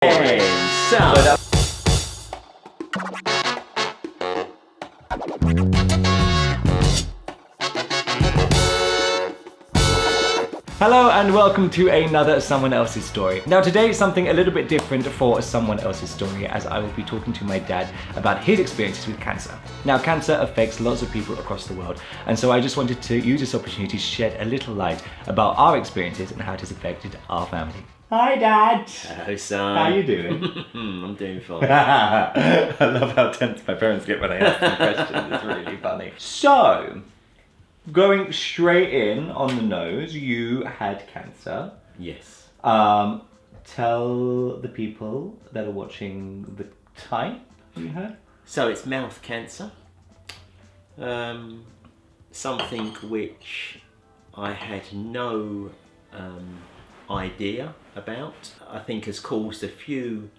Hello and welcome to another Someone Else's Story. Now today is something a little bit different for Someone Else's Story, as I will be talking to my dad about his experiences with cancer. Now cancer affects lots of people across the world, and so I just wanted to use this opportunity to shed a little light about our experiences and how it has affected our family. Hi Dad! Hello son! How you doing? I'm doing fine. I love how tense my parents get when I ask them questions, it's really funny. So, going straight in on the nose, you had cancer. Yes. Tell the people that are watching the type you had. So it's mouth cancer. Something which I had no idea about. I think has caused a few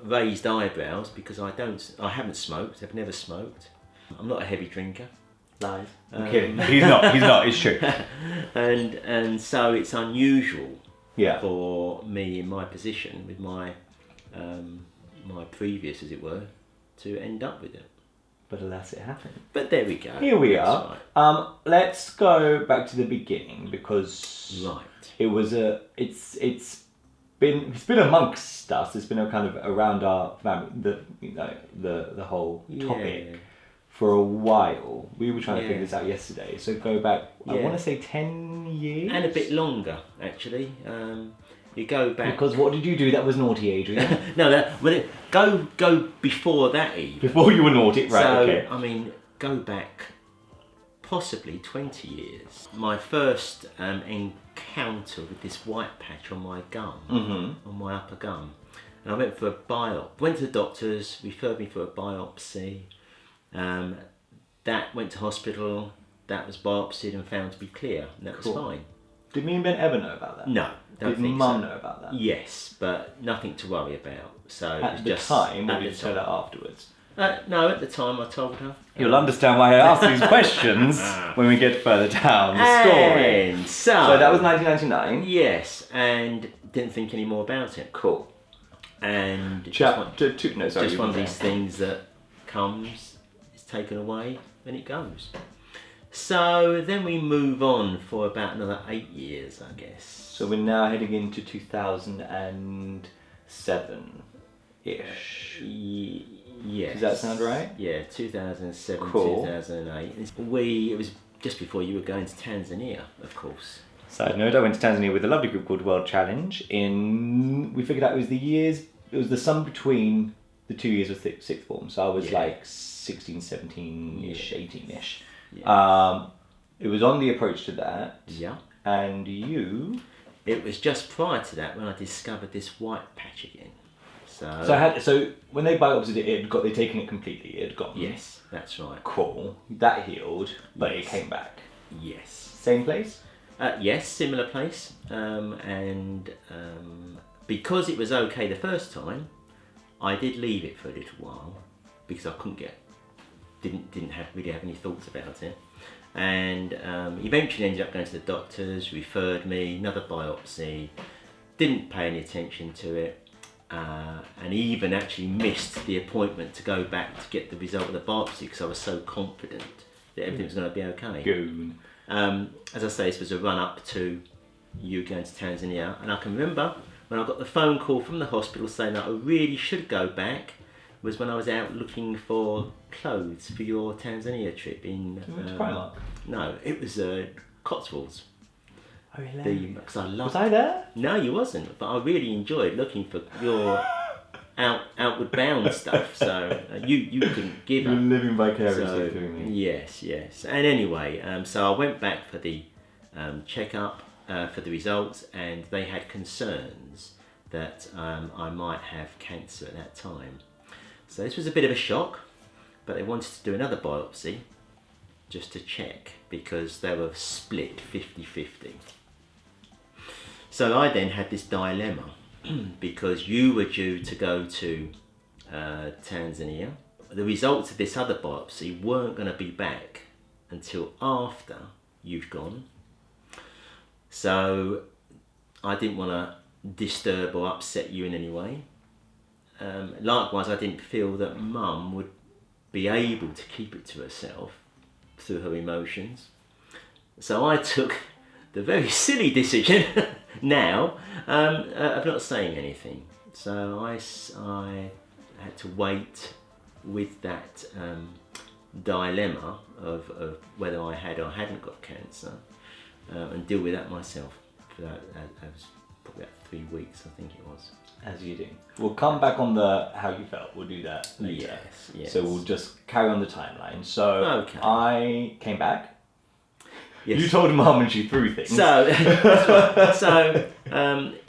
raised eyebrows because I haven't smoked. I've never smoked. I'm not a heavy drinker. Lies. I'm kidding. He's not, it's true. And so it's unusual Yeah. for me in my position with my my previous, as it were, to end up with it. But alas, it happened. But there we go. Here we That's are. right. Let's go back to the beginning because it was it's been amongst us. It's been a kind of around our family, the whole topic. Yeah. For a while. We were trying to figure this out yesterday. So go back, I Yeah. want to say 10 years? And a bit longer, actually. You go back... Because what did you do that was naughty, Adrian? Go before that even. Before you were naughty, right, So, okay. I mean, go back possibly 20 years. My first encounter with this white patch on my gum, on my upper gum. And I went for a biopsy. Went to the doctors, referred me for a biopsy. That went to hospital, that was biopsied and found to be clear, and that was fine. Did me and Ben ever know about that? No, don't Did think Mum so. know about that? Yes, but nothing to worry about. So it was At the just time, or at did you the tell her time. afterwards? No, at the time I told her. You'll understand why I ask these questions when we get further down the story. And so that was 1999? Yes, and didn't think any more about it. Cool. And just one of these things that comes, is taken away, and it goes. So then we move on for about another 8 years, I guess. So we're now heading into 2007-ish. Yes. Does that sound right? Yeah, 2007, Cool. 2008. It was just before you were going to Tanzania, of course. Side note, I went to Tanzania with a lovely group called World Challenge. We figured out it was the sum between the 2 years of sixth form. So I was like 16, 17-ish, 18-ish. Yeah. It was on the approach to that. Yeah. And you... It was just prior to that when I discovered this white patch again. So when they biopsied it, they'd taken it completely. It had gone. Yes, that's right. Cool. That healed, but it came back. Yes. Same place? Yes, similar place. Because it was okay the first time, I did leave it for a little while because I didn't really have any thoughts about it. And eventually ended up going to the doctors, referred me, another biopsy, didn't pay any attention to it. And even actually missed the appointment to go back to get the result of the biopsy because I was so confident that everything was going to be okay. Goon. As I say, this was a run up to you going to Tanzania, and I can remember when I got the phone call from the hospital saying that I really should go back was when I was out looking for clothes for your Tanzania trip in... You went to Primark? No, it was Cotswolds. Oh, really? Because I loved... Was I there? No, you wasn't, but I really enjoyed looking for your outward bound stuff, so you couldn't give You're up. living vicariously through me. Yes. And anyway, so I went back for the check-up, for the results, and they had concerns that I might have cancer at that time. So this was a bit of a shock, but they wanted to do another biopsy just to check because they were split 50-50. So I then had this dilemma because you were due to go to Tanzania. The results of this other biopsy weren't going to be back until after you've gone. So I didn't want to disturb or upset you in any way. likewise, I didn't feel that Mum would be able to keep it to herself through her emotions. So I took the very silly decision now of not saying anything. So I had to wait with that dilemma of whether I had or hadn't got cancer and deal with that myself for that. That was probably about 3 weeks, I think it was. As you do. We'll come back on the how you felt. We'll do that later. Yes. So we'll just carry on the timeline. So Okay. I came back. Yes. You told Mum and she threw things. So,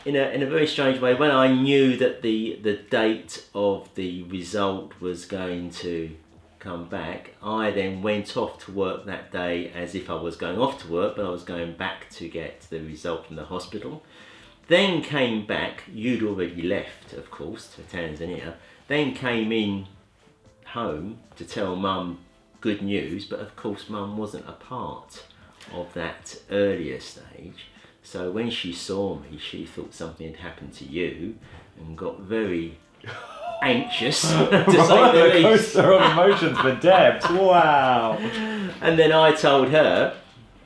in a very strange way, when I knew that the date of the result was going to come back, I then went off to work that day as if I was going off to work, but I was going back to get the result from the hospital. Then came back, you'd already left, of course, to Tanzania, then came in home to tell Mum good news, but of course Mum wasn't a part of that earlier stage. So when she saw me, she thought something had happened to you and got very anxious, to say the least. Coaster of emotions for Deb. Wow. And then I told her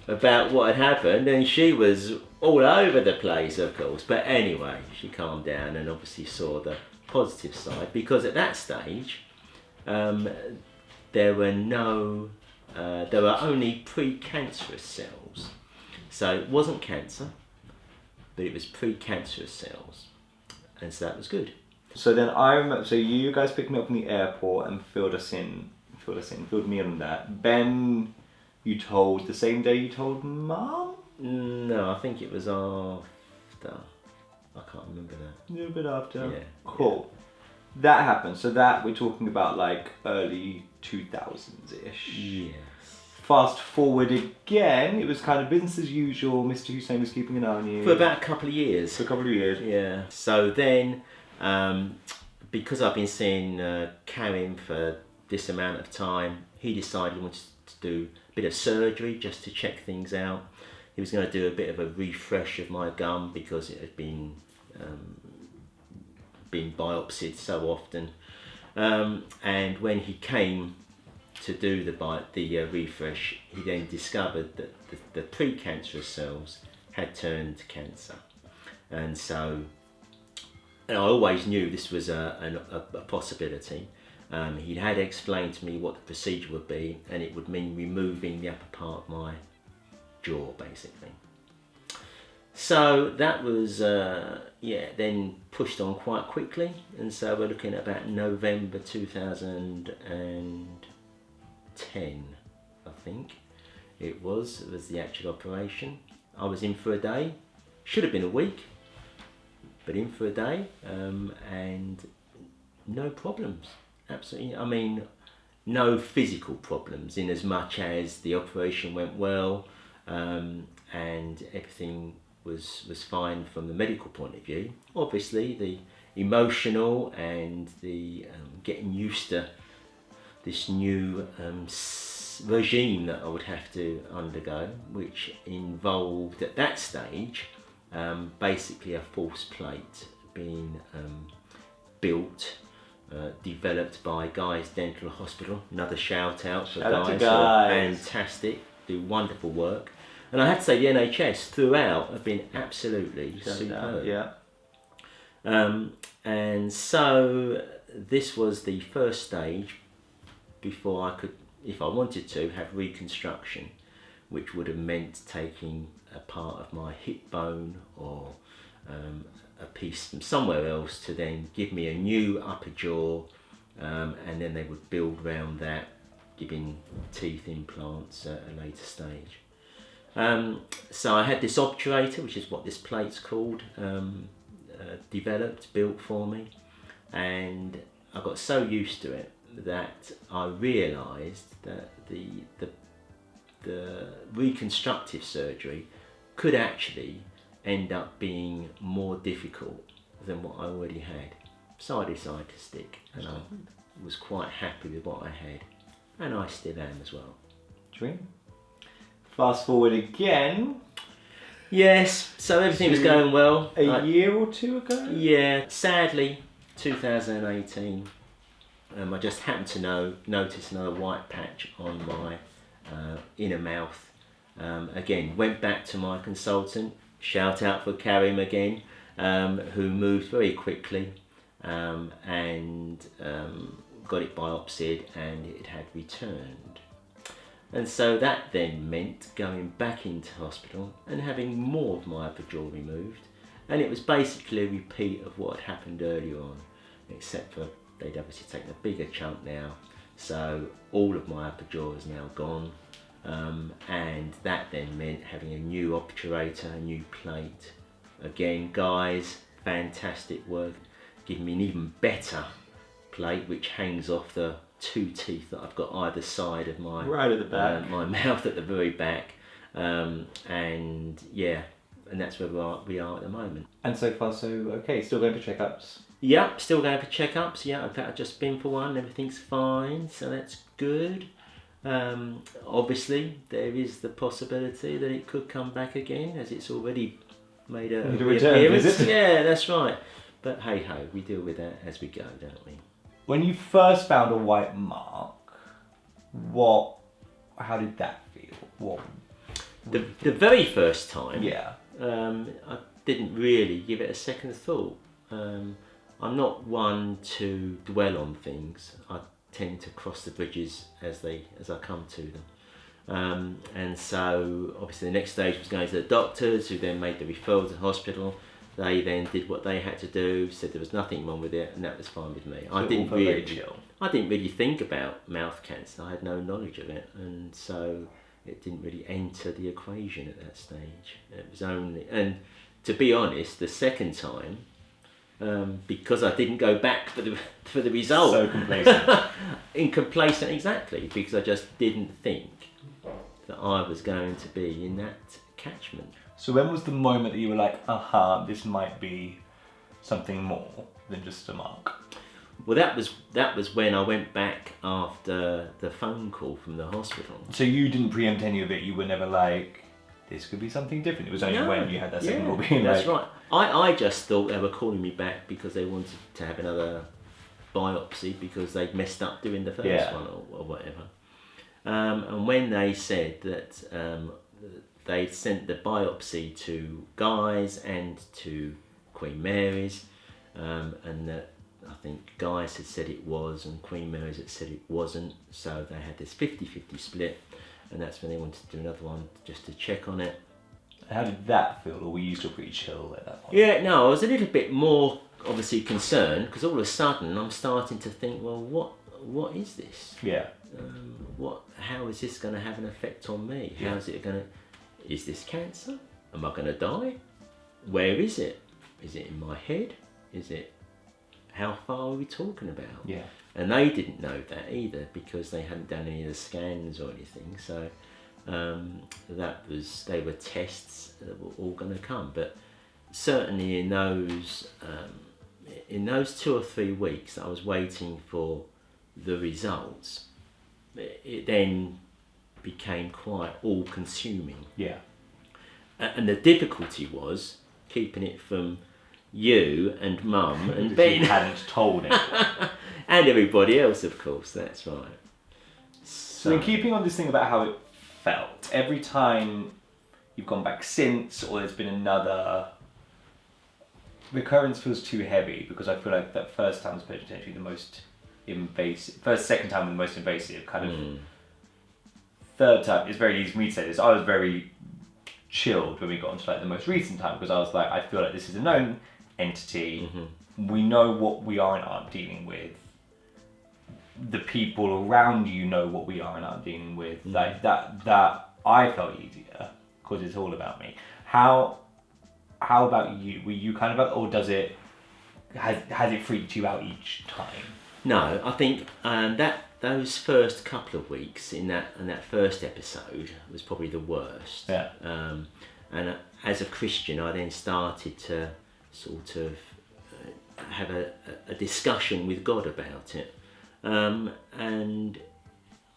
about what had happened, and she was all over the place, of course. But anyway, she calmed down and obviously saw the positive side, because at that stage, there were only precancerous cells. So it wasn't cancer, but it was precancerous cells, and so that was good. So then I remember, so you guys picked me up from the airport and filled me on that. Ben, you told the same day you told Mum? No, I think it was after. I can't remember that. A little bit after. Yeah. Cool. That happened. So that we're talking about like early 2000s-ish. Yes. Fast forward again, it was kind of business as usual. Mr. Hussein was keeping an eye on you. For about a couple of years. Yeah. So then, because I've been seeing Karim for this amount of time, he decided he wanted to do a bit of surgery just to check things out. He was going to do a bit of a refresh of my gum because it had been biopsied so often. And when he came to do the refresh, he then discovered that the precancerous cells had turned to cancer. And so, and I always knew this was a possibility. He had explained to me what the procedure would be, and it would mean removing the upper part of my jaw, basically. So that was, then pushed on quite quickly, and so we're looking at about November 2010, I think it was the actual operation. I was in for a day, should have been a week, but in for a day, and no problems, absolutely. I mean, no physical problems in as much as the operation went well, and everything was fine from the medical point of view. Obviously, the emotional and the getting used to this new regime that I would have to undergo, which involved at that stage basically a false plate being built, developed by Guy's Dental Hospital. Another shout out for Guys, fantastic, do wonderful work. And I have to say the NHS throughout have been absolutely superb. Yeah. And so this was the first stage before I could, if I wanted to, have reconstruction, which would have meant taking a part of my hip bone or a piece from somewhere else to then give me a new upper jaw, and then they would build around that, giving teeth implants at a later stage. So I had this obturator, which is what this plate's called, developed, built for me, and I got so used to it that I realised that the reconstructive surgery could actually end up being more difficult than what I already had. So I decided to stick, and I was quite happy with what I had, and I still am as well. Dream. Fast forward again. Yes, so everything was going well. A year or two ago? Yeah, sadly, 2018, I just happened to notice another white patch on my inner mouth. Again, went back to my consultant, shout out for Karim again, who moved very quickly and got it biopsied, and it had returned. And so that then meant going back into hospital and having more of my upper jaw removed. And it was basically a repeat of what had happened earlier on, except for they'd obviously taken a bigger chunk now. So all of my upper jaw is now gone. And that then meant having a new obturator, a new plate. Again, guys, fantastic work, giving me an even better plate, which hangs off the 2 teeth that I've got either side of my right at the back, my mouth at the very back, and yeah, and that's where we are at the moment. And so far, so okay. Still going for checkups? Yeah, still going for checkups. Yeah, in fact, I've just been for one. Everything's fine, so that's good. Obviously, there is the possibility that it could come back again, as it's already made a reappearance. Yeah, that's right. But hey ho, we deal with that as we go, don't we? When you first found a white mark, how did that feel? The very first time, yeah, I didn't really give it a second thought. I'm not one to dwell on things. I tend to cross the bridges as I come to them. And so obviously the next stage was going to the doctors, who then made the referral to the hospital. They then did what they had to do, said there was nothing wrong with it, and that was fine with me. So I didn't really think about mouth cancer. I had no knowledge of it, and so it didn't really enter the equation at that stage. It was only, and to be honest, the second time, because I didn't go back for the result. So complacent. Complacent, exactly, because I just didn't think that I was going to be in that catchment. So when was the moment that you were like, this might be something more than just a mark? Well, that was when I went back after the phone call from the hospital. So you didn't preempt any of it? You were never like, this could be something different? It was only when you had that second call being that's right. I just thought they were calling me back because they wanted to have another biopsy because they'd messed up doing the first one or whatever. And when they said that they sent the biopsy to Guy's and to Queen Mary's, and that I think Guy's had said it was and Queen Mary's had said it wasn't, so they had this 50-50 split, and that's when they wanted to do another one just to check on it. How did that feel, or were you still pretty chill at that point? Yeah, no, I was a little bit more obviously concerned, because all of a sudden I'm starting to think, well, what is this? Yeah. How is this going to have an effect on me? Yeah. How is it going to? Is this cancer? Am I going to die? Where is it? Is it in my head? Is it? How far are we talking about? Yeah. And they didn't know that either, because they hadn't done any of the scans or anything. So they were tests that were all going to come. But certainly in those 2 or 3 weeks that I was waiting for the results, it then became quite all-consuming. Yeah. And the difficulty was keeping it from you and Mum and Ben. You hadn't told it. And everybody else, of course, that's right. So in keeping on this thing about how it felt, every time you've gone back since, or there's been another, Recurrence feels too heavy, because I feel like that first time was potentially the most invasive, second time was the most invasive, kind of. Third time, it's very easy for me to say this, I was very chilled when we got onto like the most recent time, because I was like, I feel like this is a known entity. Mm-hmm. We know what we are and aren't dealing with. The people around you know what we are and aren't dealing with. Mm-hmm. Like that I felt easier, because it's all about me. How about you? Were you kind of, or has it freaked you out each time? No, I think those first couple of weeks in that first episode was probably the worst. Yeah. And as a Christian, I then started to sort of have a discussion with God about it, and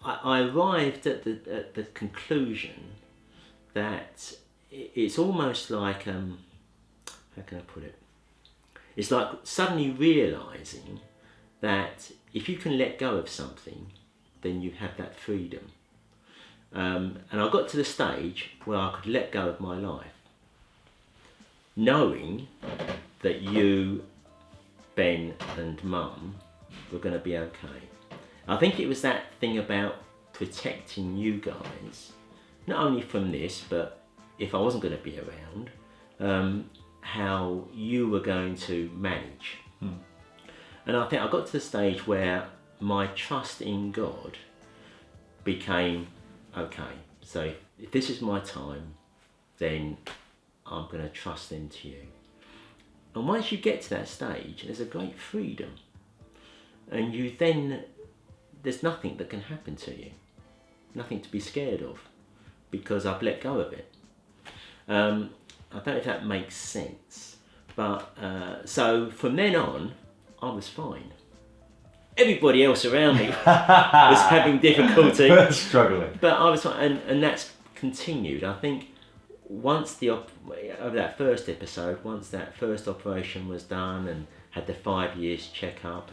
I arrived at the conclusion that it's almost like how can I put it? It's like suddenly realising that if you can let go of something, then you have that freedom. And I got to the stage where I could let go of my life, knowing that you, Ben and Mum were going to be okay. I think it was that thing about protecting you guys, not only from this, but if I wasn't going to be around, how you were going to manage. And I think I got to the stage where my trust in God became, okay, so if this is my time, then I'm going to trust into you. And once you get to that stage, there's a great freedom. And you then, there's nothing that can happen to you. Nothing to be scared of, because I've let go of it. I don't know if that makes sense. But, so from then on, I was fine. Everybody else around me was having difficulty. Struggling. But I was fine, and that's continued. I think once over that first episode, once that first operation was done and had the 5 years check-up,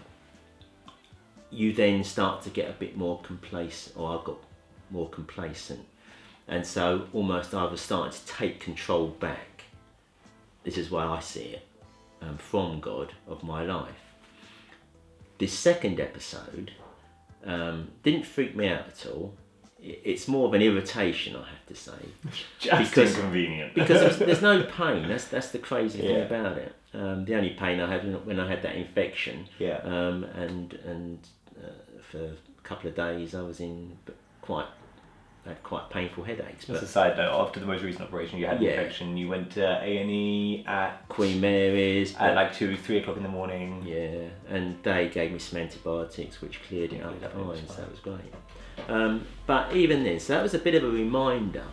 you then start to get a bit more complacent, or I got more complacent. And so almost I was starting to take control back. This is why I see it, from God, of my life. This second episode didn't freak me out at all. It's more of an irritation, I have to say. Just inconvenient. Because there's no pain. That's the crazy thing about it. The only pain I had when I had that infection. Yeah. And for a couple of days I was in had quite painful headaches. Just a side note, after the most recent operation you had an infection, you went to A&E at Queen Mary's at like 2-3 o'clock in the morning. Yeah, and they gave me some antibiotics which cleared it up fine, so that was great. But even then, so that was a bit of a reminder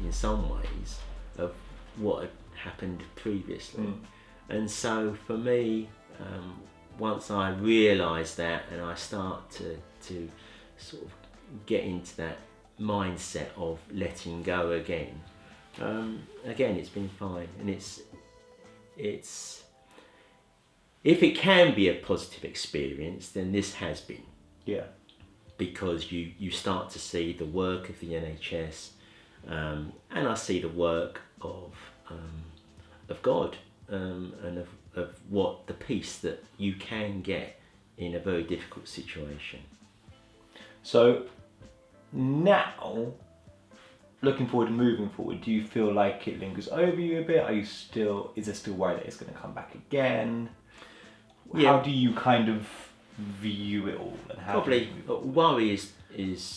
in some ways of what had happened previously. And so for me, once I realised that and I start to sort of get into that mindset of letting go again, it's been fine. And it's if it can be a positive experience, then this has been. Yeah. Because you start to see the work of the NHS, and I see the work of God, and of what the peace that you can get in a very difficult situation. So now, looking forward and moving forward, do you feel like it lingers over you a bit? Is there still worry that it's going to come back again? Yeah. How do you kind of view it all? And how probably worry is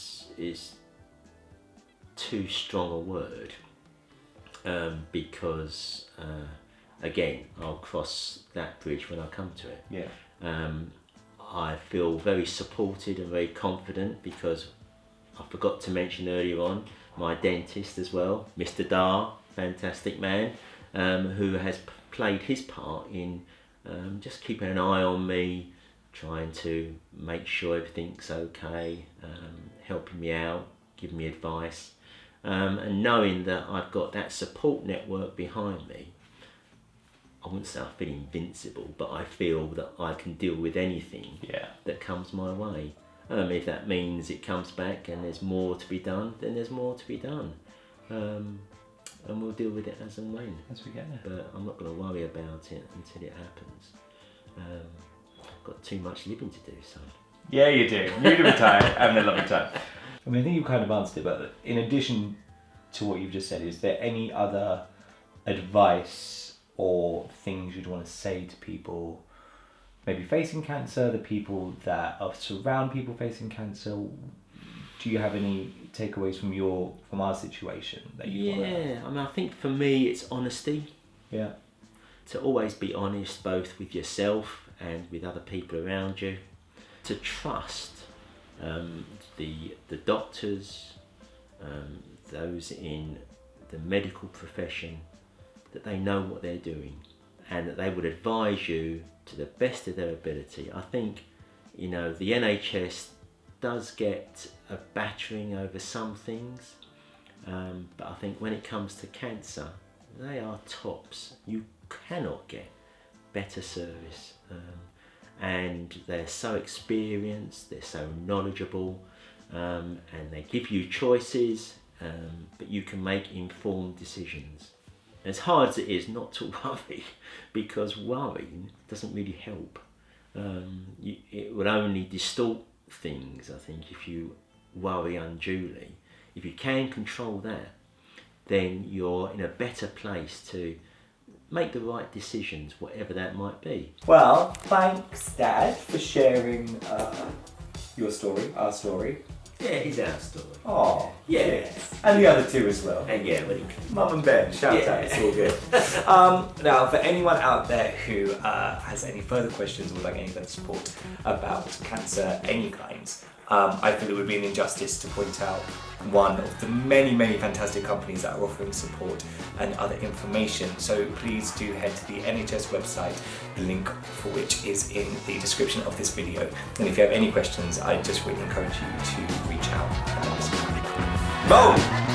too strong a word, because again, I'll cross that bridge when I come to it. Yeah. I feel very supported and very confident because I forgot to mention earlier on my dentist as well, Mr. Dar, fantastic man, who has played his part in just keeping an eye on me, trying to make sure everything's okay, helping me out, giving me advice, and knowing that I've got that support network behind me. I wouldn't say I feel invincible, but I feel that I can deal with anything that comes my way. If that means it comes back and there's more to be done, then there's more to be done. And we'll deal with it as and when. As we get there. But I'm not going to worry about it until it happens. I've got too much living to do, so. Yeah, you do. You do retire, having a lovely time. I mean, I think you've kind of answered it, but in addition to what you've just said, is there any other advice or things you'd want to say to people maybe facing cancer, the people that surround people facing cancer? Do you have any takeaways from our situation that you want to... I mean, I think for me it's honesty. Yeah. To always be honest, both with yourself and with other people around you. To trust the doctors, those in the medical profession, that they know what they're doing and that they would advise you to the best of their ability. I think, the NHS does get a battering over some things, but I think when it comes to cancer, they are tops. You cannot get better service. And they're so experienced, they're so knowledgeable, and they give you choices, but you can make informed decisions. And as hard as it is not to worry, because worrying doesn't really help. It will only distort things, I think, if you worry unduly. If you can control that, then you're in a better place to make the right decisions, whatever that might be. Well, thanks, Dad, for sharing your story, our story. Yeah, it's our story. Oh, yeah. Yes. And the other two as well. And yeah, well, Mum and Ben, shout out, it's all good. Now, for anyone out there who has any further questions or would like any further support about cancer, any kinds, I feel it would be an injustice to point out one of the many, many fantastic companies that are offering support and other information. So please do head to the NHS website, the link for which is in the description of this video. And if you have any questions, I just really encourage you to reach out and let us know. Boom!